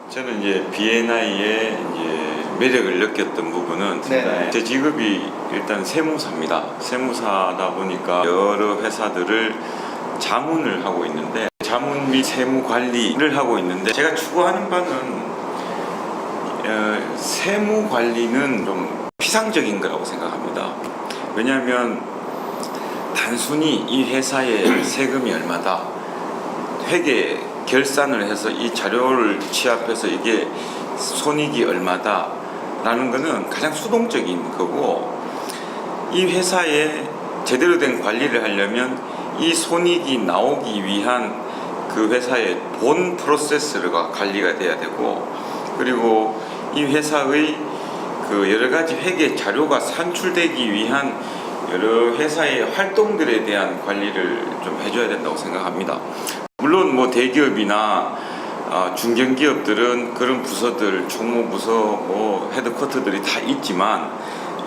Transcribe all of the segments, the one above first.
저는 이제 B&I의 이제 매력을 느꼈던 부분은 제 직업이 일단 세무사입니다. 세무사다 보니까 여러 회사들을 자문을 하고 있는데, 자문 및 세무 관리를 하고 있는데, 제가 추구하는 바는 세무 관리는 좀 피상적인 거라고 생각합니다. 왜냐하면 단순히 이 회사의 세금이 얼마다, 회계 결산을 해서 이 자료를 취합해서 이게 손익이 얼마다 라는 거는 가장 수동적인 거고, 이 회사에 제대로 된 관리를 하려면 이 손익이 나오기 위한 그 회사의 본 프로세스가 관리가 돼야 되고, 그리고 이 회사의 그 여러 가지 회계 자료가 산출되기 위한 여러 회사의 활동들에 대한 관리를 좀 해줘야 된다고 생각합니다. 물론 뭐 대기업이나 중견기업들은 그런 부서들, 총무부서, 뭐 헤드쿼터들이 다 있지만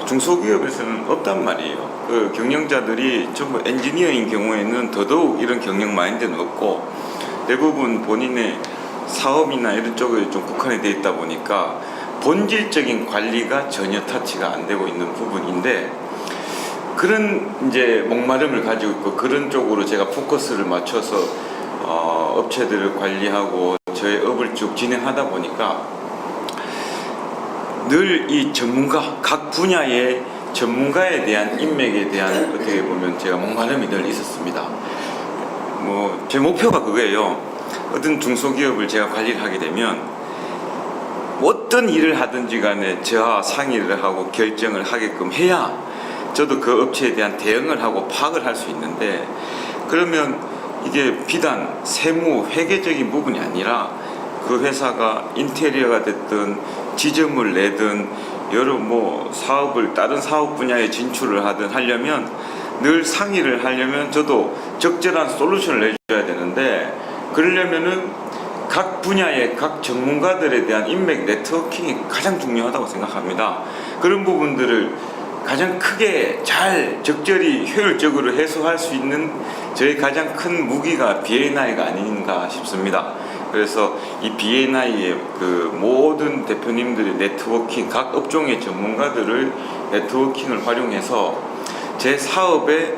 중소기업에서는 없단 말이에요. 그 경영자들이 전부 엔지니어인 경우에는 더더욱 이런 경영 마인드는 없고, 대부분 본인의 사업이나 이런 쪽에 좀 국한이 되어 있다 보니까 본질적인 관리가 전혀 터치가 안 되고 있는 부분인데, 그런 이제 목마름을 가지고 있고, 그런 쪽으로 제가 포커스를 맞춰서 업체들을 관리하고 저의 업을 쭉 진행하다 보니까 늘 이 전문가, 각 분야의 전문가에 대한 인맥에 대한 어떻게 보면 제가 목마름이 늘 있었습니다. 뭐 제 목표가 그거예요. 어떤 중소기업을 제가 관리를 하게 되면 어떤 일을 하든지 간에 저와 상의를 하고 결정을 하게끔 해야 저도 그 업체에 대한 대응을 하고 파악을 할 수 있는데, 그러면 이게 비단 세무 회계적인 부분이 아니라 그 회사가 인테리어가 됐든 지점을 내든 여러 뭐 사업을 다른 사업 분야에 진출을 하든 하려면, 늘 상의를 하려면 저도 적절한 솔루션을 내줘야 되는데, 그러려면은 각 분야의 각 전문가들에 대한 인맥 네트워킹이 가장 중요하다고 생각합니다. 그런 부분들을 가장 크게 잘 적절히 효율적으로 해소할 수 있는 저의 가장 큰 무기가 B&I가 아닌가 싶습니다. 그래서 이 B&I의 그 모든 대표님들의 네트워킹, 각 업종의 전문가들을 네트워킹을 활용해서 제 사업에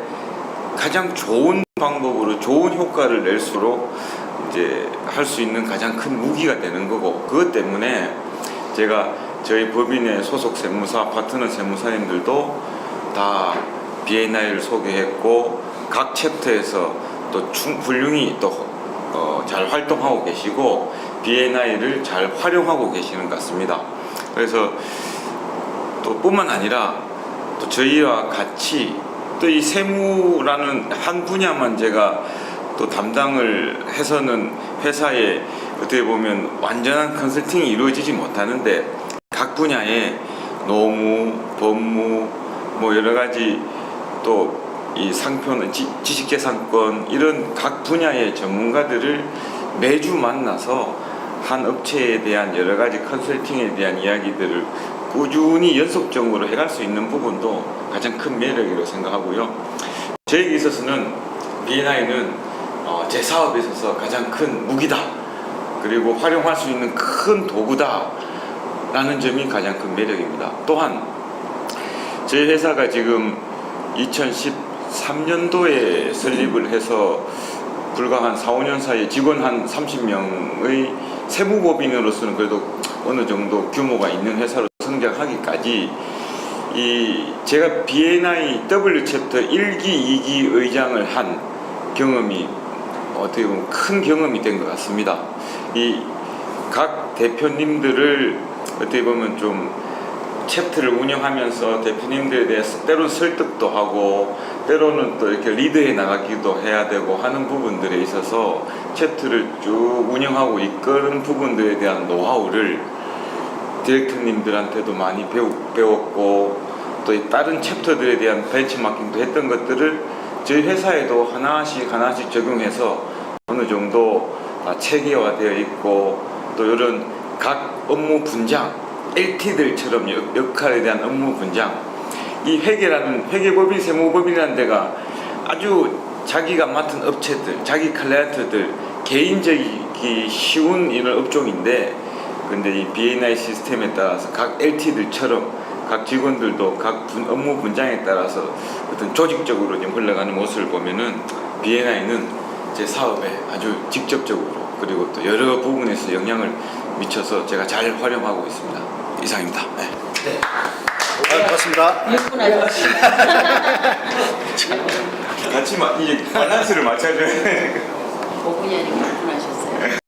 가장 좋은 방법으로 좋은 효과를 낼수록 이제 할 수 있는 가장 큰 무기가 되는 거고, 그것 때문에 제가 저희 법인의 소속 세무사, 파트너 세무사님들도 다 B&I를 소개했고, 각 챕터에서 또 훌륭히 또 잘 활동하고 계시고 B&I를 잘 활용하고 계시는 것 같습니다. 그래서 또 뿐만 아니라 또 저희와 같이 또 이 세무라는 한 분야만 제가 또 담당을 해서는 회사에 어떻게 보면 완전한 컨설팅이 이루어지지 못하는데, 각 분야의 노무, 법무, 뭐 여러 가지 또 이 상표는 지식재산권, 이런 각 분야의 전문가들을 매주 만나서 한 업체에 대한 여러 가지 컨설팅에 대한 이야기들을 꾸준히 연속적으로 해갈 수 있는 부분도 가장 큰 매력이라고 생각하고요. 저에게 있어서는 B&I는 제 사업에 있어서 가장 큰 무기다, 그리고 활용할 수 있는 큰 도구다 라는 점이 가장 큰 매력입니다. 또한 저희 회사가 지금 2013년도에 설립을 해서 불과 한 4, 5년 사이에 직원 한 30명의 세무법인으로서는 그래도 어느 정도 규모가 있는 회사로 성장하기까지, 제가 B&I W 챕터 1기, 2기 의장을 한 경험이 어떻게 보면 큰 경험이 된 것 같습니다. 이 각 대표님들을 어떻게 보면 좀 챕터를 운영하면서 대표님들에 대해서 때로는 설득도 하고, 때로는 또 이렇게 리드해 나가기도 해야 되고 하는 부분들에 있어서 챕터를 쭉 운영하고 이끄는 부분들에 대한 노하우를 디렉터님들한테도 많이 배웠고, 또 다른 챕터들에 대한 벤치마킹도 했던 것들을 저희 회사에도 하나씩 적용해서 어느 정도 체계화되어 있고, 또 이런 각 업무 분장, LT들처럼 역할에 대한 업무 분장, 이 회계법인, 세무법인이라는 데가 아주 자기가 맡은 업체들, 자기 클라이언트들 개인적이기 쉬운 이런 업종인데, 근데 이 B&I 시스템에 따라서 각 LT들처럼 각 직원들도 각 업무 분장에 따라서 어떤 조직적으로 좀 흘러가는 모습을 보면은 B&I는 제 사업에 아주 직접적으로 그리고 또 여러 부분에서 영향을 미쳐서 제가 잘 활용하고 있습니다. 이상입니다. 네. 네. 고맙습니다. 6분 하셨습니다. 같이 이제 밸런스를 맞춰줘야 되니까. 5분이 아니고 6분 하셨어요.